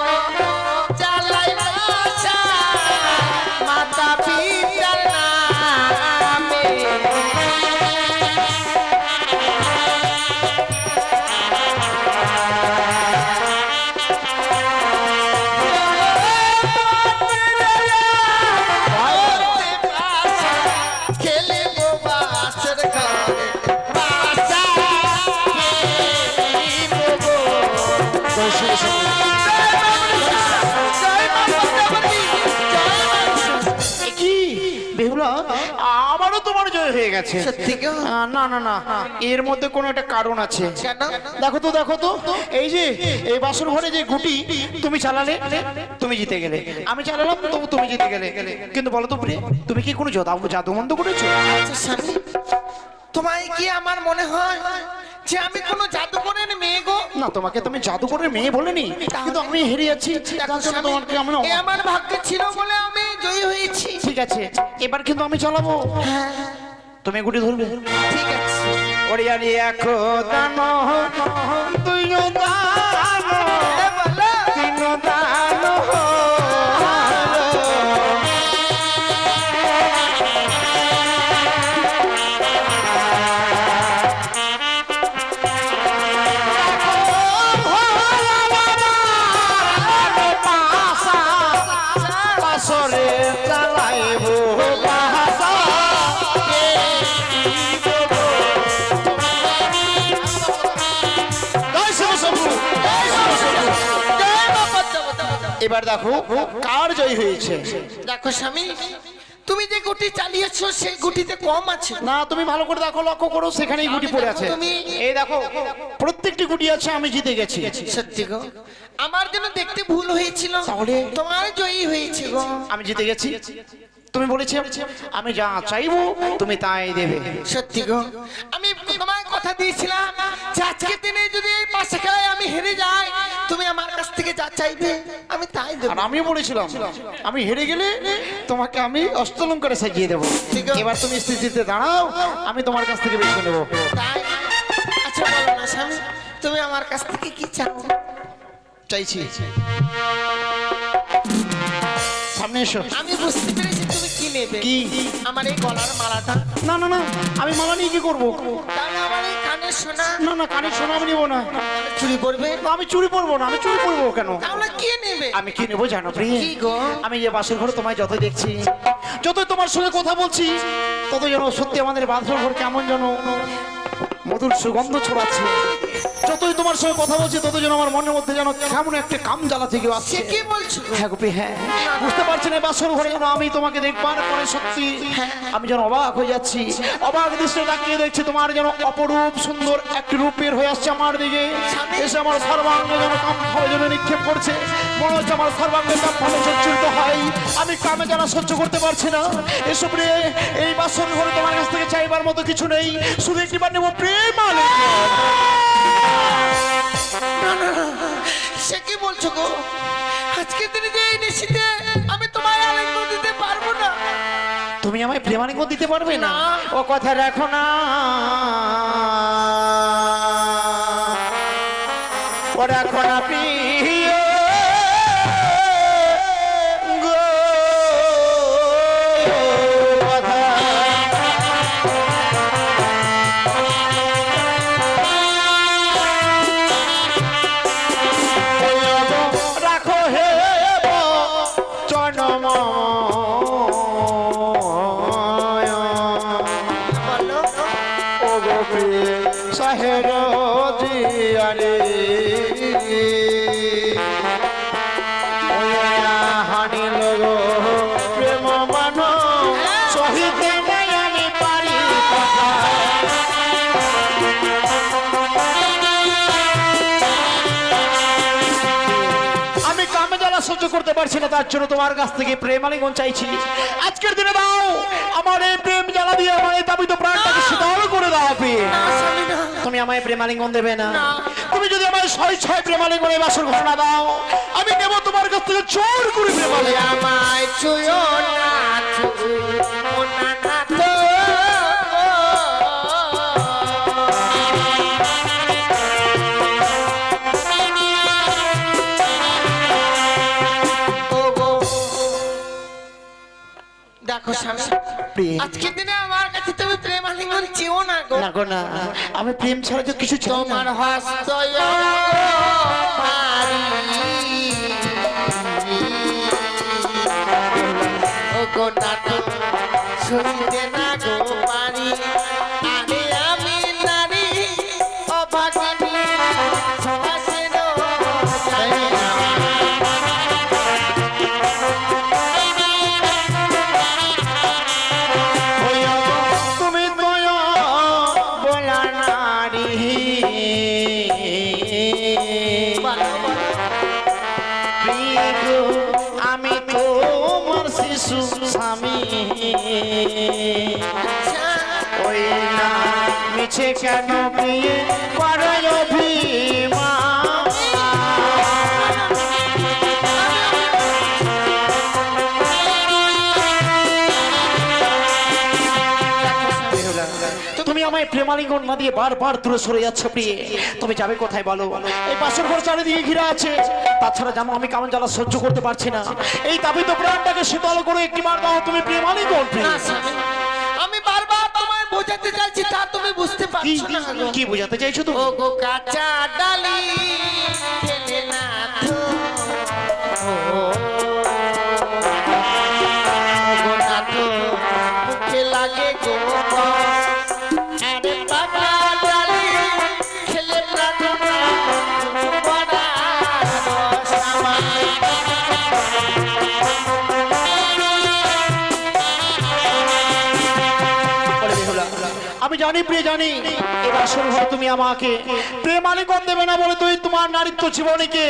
চালাই বাসা মাতা পিতার নামে। খেলিব বাসর ঘরে বাসা খেলিব গো। এ কি বেহুলা, আবারও তোমার জয় হয়ে গেছে। সত্যি গো? না না না, এর মধ্যে কোনো একটা কারণ আছে। কেন? দেখো তো এই যে এই বাসর ঘরে যে গুটি তুমি চালালে তুমি জিতে গেলে, আমি চালালাম তবু তুমি জিতে গেলে। কিন্তু বলো তো প্রিয়, তুমি কি কোনো জাদু মন্দ করেছো? আচ্ছা স্বামী, তোমায় কি আমার মনে হয় যে আমি কোনো জাদুকরের মেয়ে গো? না, তোমাকে তুমি জাদুকরের মেয়ে বলেনি, কিন্তু আমি হেরে যাচ্ছি তার জন্য তোমাকে আমি এ আমার ভাগ্যে ছিল বলে আমি জয়ী হয়েছি। ঠিক আছে, এবার কিন্তু আমি চালাবো, হ্যাঁ তুমি গুটি ধরবে। ঠিক আছে। ওরে আরে একো দানো তুইও দানো এ বলো। তিনো দানো পাশরে চালাইবো বাসা এবার দেখো কার জয় হয়েছে। দেখো স্বামী, তুমি যে গুটি চালিয়েছো সেই গুটিতে কম আছে। না, তুমি ভালো করে দেখো, লক্ষ্য করো, সেখানেই গুটি পড়ে আছে। তুমি- এই দেখো প্রত্যেকটি গুটি আছে, আমি জিতে গেছি। সত্যি গো, আমার জন্য দেখতে ভুল হয়েছিল, তাহলে? তোমার জয়ী হয়েছে গো। আমি জিতে গেছি। তুমি বলেছি আমি যা চাইবো তুমি তাই দেবে। সত্যি গো, আমি তোমায় কথা দিয়েছিলাম যে আজকের দিনে যদি এই পাশে খেলায় আমি হেরে যাই, তুমি আমার কাছ থেকে যা চাইবে আমি তাই দেবো। আর আমিও বলেছিলাম আমি হেরে গেলে তোমাকে আমি অষ্টলঙ্কারে সাজিয়ে দেবো। ঠিক আছে। এবার তুমি স্থিতিতে দাঁড়াও, আমি তোমার কাছ থেকে বেছে নেবো। তাই? আচ্ছা বলো না স্বামী, তুমি আমার কাছ থেকে কি চাও? চাইছি সামনে এসো। আমি বুঝতে পেরেছি তুমি কি নেবে। কি? আমার এই গলার মালাটা। না না না, আমি মালা নিয়ে কি করবো? তাহলে আমার এই কানের সোনা না না, কানের সোনা আমি নেবো না। চুরি করবে? না, আমি চুরি করবো না। আমি চুরি করবো কেন? তাহলে কি নেবে? আমি কি নেবো জানো প্রিয়? কি গো? আমি যে বাসর ঘরে তোমায় যত দেখছি, যতই তোমার সঙ্গে কথা বলছি, তত যেন সত্যি আমাদের বাসর ঘর কেমন যেন মধুর সুগন্ধ ছড়াচ্ছে। যতই তোমার সঙ্গে কথা বলছি, তত যেন আমার মনের মধ্যে যেন কেমন একটা কাম জ্বালা থেকে আসছে। সে কি বলছো গো? হ্যাঁ গোপী, হ্যাঁ, বুঝতে পারছি না বাসর ঘরে যেন আমি তোমাকে দেখবার পরে সত্যি আমি যেন অবাক হয়ে যাচ্ছি। অবাক দৃষ্টি তাকিয়ে দেখছি তোমার যেন অপরূপ সুন্দর একটি রূপের হয়ে আসছে আমার দিকে, এসে আমার সর্বাঙ্গে যেন কাম ভাবে যেন নিক্ষেপ করছে। মনে হচ্ছে আমার সর্বাঙ্গে কাম ভাবে সচ্ছুরিত হয়, আমি কামে যেন সহ্য করতে পারছি না। এসব রে, এই বাসর ঘরে তোমার কাছ থেকে চাইবার মতো কিছু নেই, শুধু একটিবার নেবো প্রেম আলিঙ্গন। না, না, না, সে কি বলছো গো? আজকের দিনে যে এই নিশিতে আমি তোমায় আলিঙ্গন দিতে পারবো না। তুমি আমায় প্রেমালিঙ্গন দিতে পারবে না? না। ও কথা রাখো না, ও রাখো না প্রিয় গো কথা। রাখো হে জনম বলো। ও গোপী সাহের জিয়ারে হানি লগো প্রেম মান সহিতে নাই আমি পারি কথা। আমি কামে জ্বালা সহ্য করতে পারছি না, তার জন্য তোমার কাছ থেকে প্রেম আলিঙ্গন চাইছি। আজকের দিনে দাও আমার এই প্রেম জ্বালা দিয়ে আমার এই দাবিত প্রাণটাকে শীতল করে দাও। না, স্বামী, না। তুমি আমায় প্রেম আলিঙ্গন দেবে না? না। তুমি যদি আমার ছয় ছয় প্রেমালিঙ্গনে বাসর ঘটনা দাও, আমি নেব তোমার কাছ থেকে চোর করে প্রেমালিঙ্গন। আমায় ছুঁয়ো না, ছুঁয়ো না তো। দেখো স্বামী, আজকের দিনে আমার কাছে তুমি প্রেম আলিঙ্গন চেও না গো। না গো না, আমি প্রেম ছাড়া তো কিছু চাই না। তোমার হস্ত ও গো নাটু শুনতে না গো পারি, আরে আমি নারী অভাগিনী সমাজের জানি না। তুমি দয়া বলা নারী, প্রিয় গো, আমি তোমার শিশু স্বামী। ওই না মিছে কেন প্রিয়ে করাই অভিমান। তুমি আমায় প্রেমালিঙ্গন না দিয়ে বারবার দূরে সরে যাচ্ছ প্রিয়ে, তুমি যাবে কোথায় বলো? এই পাশের ঘর চারিদিকে ঘিরে আছে, তাছাড়া জানো আমি কেমন জ্বালা সহ্য করতে পারছি না। এই তাপিত প্রাণটাকে শীতল করে একটি মার দাও তুমি প্রেমালিঙ্গন। না স্বামী, আমি বারবার তোমায় বোঝাতে চাইছি, তা তুমি বুঝতে পারছো না গো। কি বোঝাতে চাইছো তুমি? ও গো কাঁচা ডালি ফেলে না তো, ও গো নাটু মুখে লাগে গো, আরে পাকা ডালি খেলে প্রাণ বড়া রসামাই। আমি জানি প্রিয় জানি, এবার শুরু হয় তুমি আমাকে প্রেমালিঙ্গন দেবে না বলে তুই তোমার নারীত্ব জীবনীকে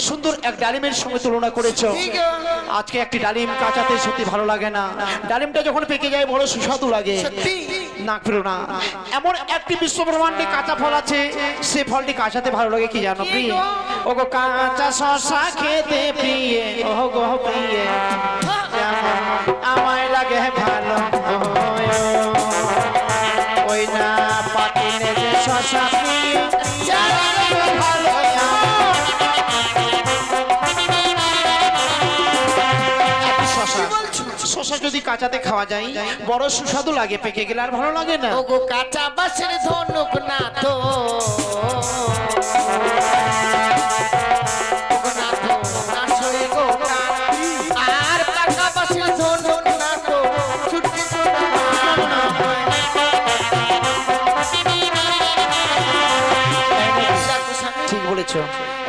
সুন্দর এক ডালিমের সঙ্গে তুলনা করেছো। আজকে একটি ডালিম কাঁচাতে সত্যি ভালো লাগে না, ডালিমটা যখন পেকে যায় বড় সুস্বাদু লাগে। না প্রিয় না, এমন একটি বিশ্ব ব্রহ্মাণ্ডে কাঁচা ফল আছে, সে ফলটি কাঁচাতে ভালো লাগে কি জানো প্রিয়? ও গো কাঁচা শসা খেতে প্রিয়ে, ও গো প্রিয়ে আমায় লাগে ভালো। ওই না পাতিলে যে শসা প্রিয় ভালো। শসা যদি কাঁচাতে খাওয়া যায় বড় সুস্বাদু লাগে, পেকে গেলে আর ভালো লাগে না। ও গো কাঁচা বাসের ধনুক না তো, আর পাকা বাসের ধনুক না তো, ছুটকি ঠিক বলেছো,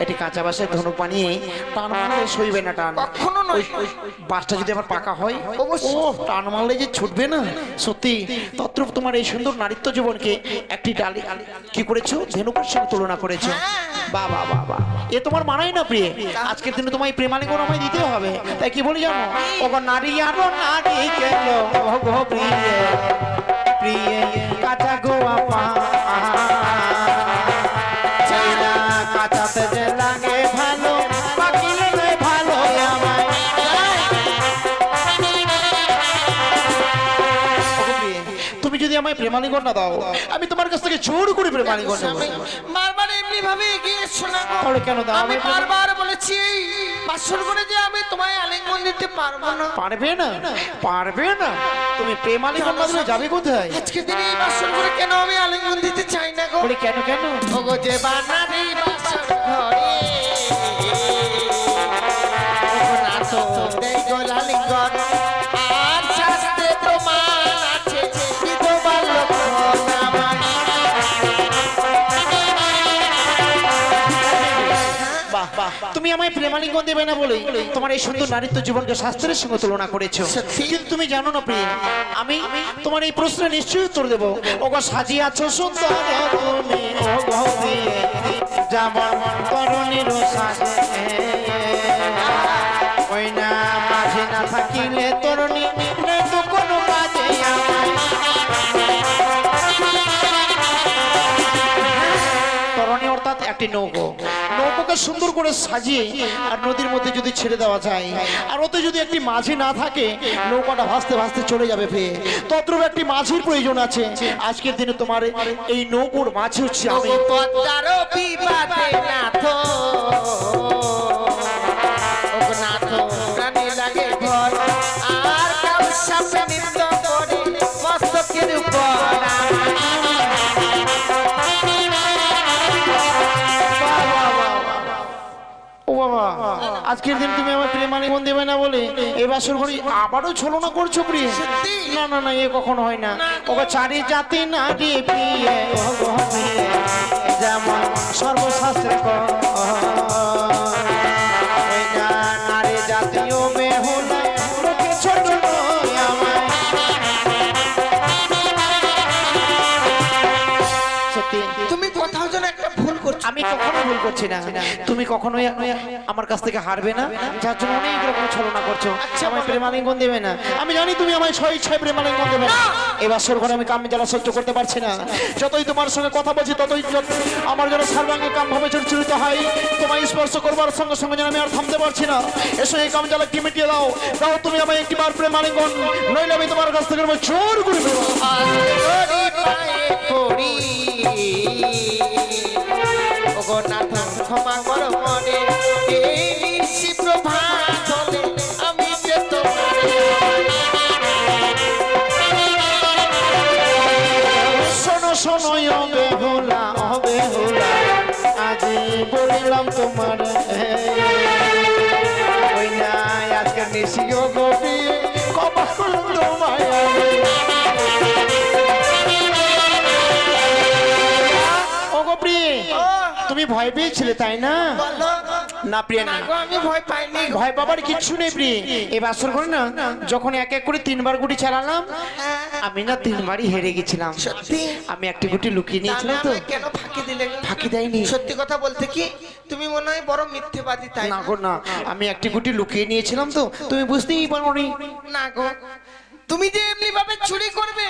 এটি কাঁচা বাসের ধনুক বানিয়ে টান মারলে সইবে না টান। কখনো নয়। বাসটা যদি আবার পাকা হয়, অবশ্যই। ও টান মারলে যে ছুটবে না। সত্যি তদ্রূপ তোমার এই সুন্দর নারীত্ব জীবনকে একটি ডালি কি করেছো, ধনুকের সঙ্গে তুলনা করেছো। বাহ বাহ বাহ বাহ, এ তোমার মানাই না প্রিয়ে। আজকের দিনে তোমায় প্রেমালিঙ্গন আমায় দিতে হবে, তাই কি বলি জানো? ও গো নারী আরো নারী কেন, ও গো প্রিয়ে প্রিয়ে কাঁচা গো আপা, কাঁচাতে যে লাগে ভালো, পাকিলে ভালো আমায়। তুমি যদি আমায় প্রেমালিঙ্গন না দাও, আমি তোমার কাছ থেকে জোর করে প্রেমালিঙ্গন নেব। বারবার এমনি ভাবে এগিয়ে এসছো না গো। তাহলে কেন দাও? আমি বারবার বলেছি বাসর করে যে আমি তোমায় আলিঙ্গন দিতে পারবো না। পারবে না, পারবে না। তুমি প্রেমালিঙ্গন না দিলে যাবে কোথায়? আজকে দিনে এই বাসর করে কেন আমি আলিঙ্গন দিতে চাই না গো? বলে কেন কেন? ও গো যে বানারি বাসর ঘরে, ও গো না তো দেই গো আলিঙ্গন, আর শাস্ত্রে প্রমাণ আছে বিধবা লক্ষণ আমার। বাহ বাহ, তুমি আমায় প্রেমালিঙ্গন দেবে না বলে তোমার এই সুন্দর নারীত্ব জীবনকে শাস্ত্রের সঙ্গে তুলনা করেছো। কিন্তু তুমি জানো না প্রিয়, আমি তোমার এই প্রশ্নে নিশ্চয়ই উত্তর দেবো। ও গো সাজিয়াছো সুন্দর তুমি, ও গো প্রিয়ে যেমন তরুণীর সাজে, ওই না মাঝে না থাকিলে তরুণী নেই তো কোনো কাজে আমায়। তরুণী অর্থাৎ একটি নৌকো, নৌকোকে সুন্দর করে সাজিয়ে আর নদীর মধ্যে যদি ছেড়ে দেওয়া যায়, আর ওতে যদি একটি মাঝি না থাকে নৌকাটা ভাসতে ভাসতে চলে যাবে ফের। তদ্রূপ একটি মাঝির প্রয়োজন আছে। আজকের দিনে তোমার এই নৌকোর মাঝি হচ্ছে আমি। পদ্মারও বিবাদে নাথ, ও নাথ প্রাণী লাগে ভয়, আর কাল সাপে নৃত্য করে মস্তকের উপর। ও বাবা, আজকের দিন তুমি আমার প্রেমালিঙ্গন দেবে না বলে এই বাসর ঘরে আবারও ছলনা করছো প্রিয়? না না না, এ কখনো হয় না। ওকে চারি জাতি নারী প্রিয় যেমন সর্বশাস্ত্রে ওই না নারী জাতীয় বেহুলা লোকে ছোট নয় আমায়। সত্যি তুমি কোথাও যেন একটা ভুল করছো। আমি কখনো ভুল করছি না, তুমি কখনোই আমার কাছ থেকে হারবে না, যার জন্য অনেক রকম ছলনা করছো। আমায় প্রেমালিঙ্গন দেবে না, আমি জানি তুমি আমায় স্বেচ্ছায় প্রেমালিঙ্গন দেবে না। এবার সর ঘরে আমি কাম জ্বালা সহ্য করতে পারছি না। যতই তোমার সঙ্গে কথা বলছি ততই আমার যেন সর্বাঙ্গে কাম ভাবে চরিচিত হয়। তোমায় স্পর্শ করবার সঙ্গে সঙ্গে যেন আমি আর থামতে পারছি না। এসো এই কাম জ্বালা কি মিটিয়ে দাও, দাও তুমি আমায় একটিবার প্রেমালিঙ্গন, নইলে আমি তোমার কাছ থেকে জোর করে দেবো। নাথ ক্ষমা করো মনে, এই নিশি প্রভাত হলে আমি যে তোমার। শোনো শোনো বেহুলা বেহুলা, আজ বলিলাম তোমার ওই না আজকে নিশিও গোপী কবা করলাম তোমায়। ও গোপী, তুমি ভয় পেয়েছিলে তাই না? না প্রিয়া না, আমি ভয় পাইনি। ভয় পাবার কিচ্ছু নেই প্রিয়। এই বাসর ঘরে না যখন এক এক করে 3বার গুটি চালালাম, আমি না 3বারই হেরে গেছিলাম। সত্যি? আমি একটি গুটি লুকিয়ে নিয়েছিলাম তো। কেন ফাঁকি দিলে? ফাঁকি দেয়নি। সত্যি কথা বলতে কি তুমি মনে হয় বড় মিথ্যেবাদী, তাই না গো না, আমি একটি গুটি লুকিয়ে নিয়েছিলাম তো, তুমি বুঝতেই পারোনি। না গো, তুমি যে এমনি ভাবে চুরি করবে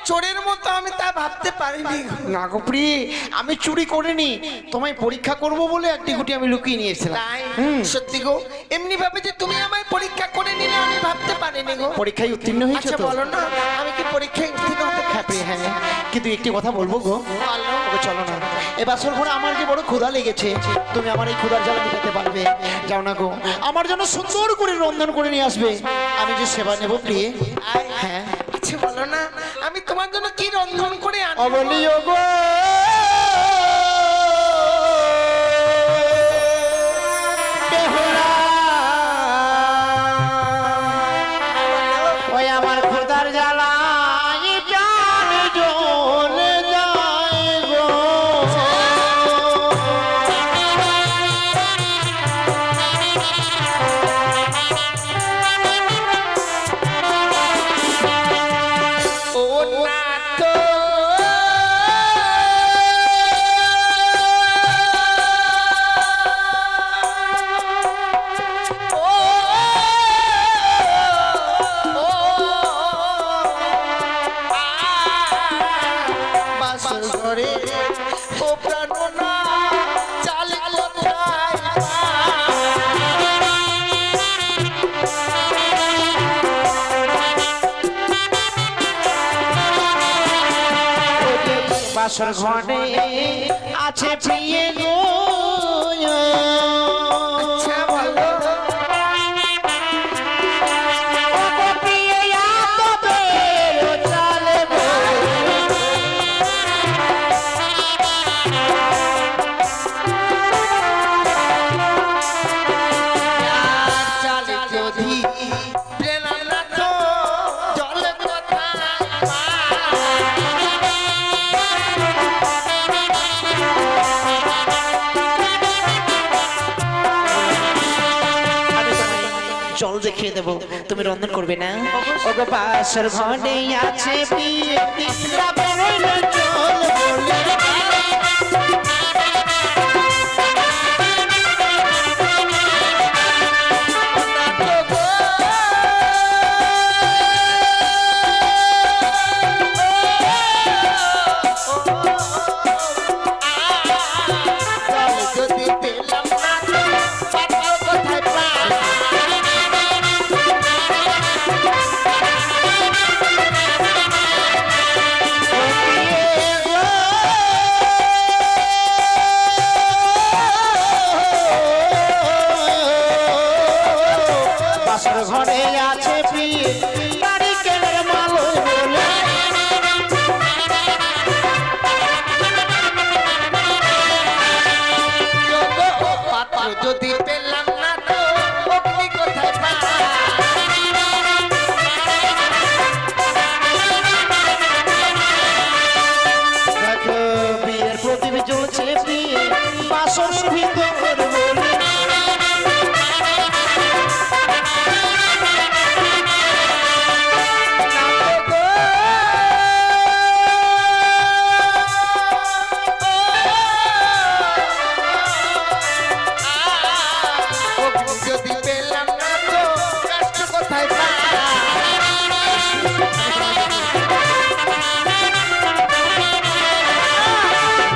চোরের মতো আমি তা ভাবতে পারিনি। না গো প্রিয়, আমি চুরি করিনি, তোমায় পরীক্ষা করব বলে একটি গুটি আমি লুকিয়ে নিয়েছিলাম। তাই? সত্যি গো, এমনি ভাবে যে তুমি আমায় পরীক্ষা করে নিলে আমি ভাবতে পারিনি গো। পরীক্ষায় উত্তীর্ণ হয়েছে আচ্ছা তো? বলো না, আমি কি পরীক্ষায় উত্তীর্ণ হতে হ্যাঁ পারছি? প্রিয়, হ্যাঁ, কিন্তু একটি কথা বলবো গো। ওকে চলো না, এ বাসর ঘরে আমার যে বড় ক্ষুধা লেগেছে, তুমি আমার এই ক্ষুধার জ্বালা মেটাতে পারবে? যাও না গো, আমার জন্য সুন্দর করে রন্ধন করে নিয়ে আসবে, আমি যে সেবা নেব প্রিয়। হ্যাঁ আচ্ছা বলো না, আমি তোমার জন্য কি রন্ধন করে আনবো? অবলিও গো বেহুলা, ওই আমার ক্ষুধার জ্বালায় প্রাণ জ্বলে যায় গো। ও নাথ, বাসর ঘরে ও প্রাণনা চাল কোথায় বাসর ঘরে আছে প্রিয় গো। আচ্ছা বলো, চাল যদি প্রেরণানাথ জল কোথায় জল দেখিয়ে দেবো, তুমি রন্ধন করবে না? ওগো বাসর ঘরে আছে প্রিয় তিনটা বেরোলো জল বলে। বাসর ঘরে আছে প্রিয়ে নারিকেলের মালয় বলে পাত্র যদি পেলাম না তো অগ্নি কোথায় পাই? দেখো বিয়ের প্রদীপ জ্বলছে প্রিয়ে বাসর ভিতর বলে যদি পেলাম না তো কষ্ট কোথায় পাই?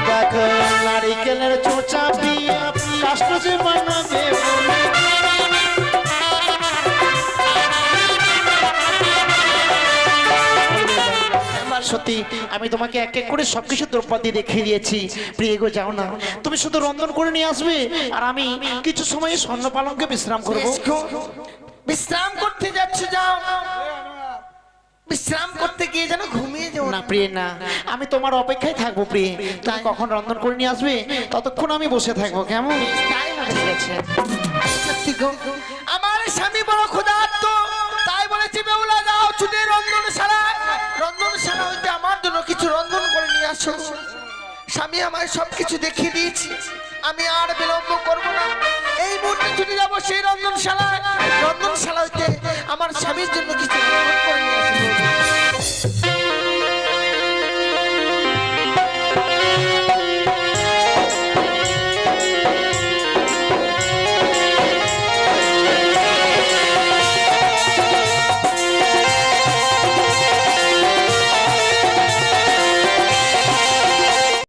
দেখো নারিকেলের চোচা প্রিয়ে কাষ্ট যে বানাবে বলে সত্যি আমি তোমাকে এক এক করে সবকিছু দ্রব্যাদি দেখিয়ে দিয়েছি প্রিয় গো যাও না তুমি শুধু রন্ধন করে নিয়ে আসবে আর আমি কিছু সময় স্বর্ণ পালঙ্কে বিশ্রাম করব বেশ গো, বিশ্রাম করতে যাচ্ছ যাও, বিশ্রাম করতে গিয়ে যেন ঘুমিয়ে যাও না প্রিয় না আমি তোমার অপেক্ষায় থাকবো প্রিয় তুমি কখন রন্ধন করে নিয়ে আসবে ততক্ষণ আমি বসে থাকবো কেমন তাই হবে। ঠিক আছে সত্যি গো, আমার স্বামী বড় ক্ষুধার্ত, তাই বলেছি বেহুলা যাও ছুটে রন্ধনশালা হইতে আমার জন্য কিছু রন্ধন করে নিয়ে আসো। স্বামী আমায় সবকিছু দেখিয়ে দিয়েছি, আমি আর বিলম্ব করব না, এই মুহূর্তে ছুটে যাবো সেই রন্ধনশালা হইতে আমার স্বামীর জন্য কিছু রন্ধন করে নিয়ে আসবো।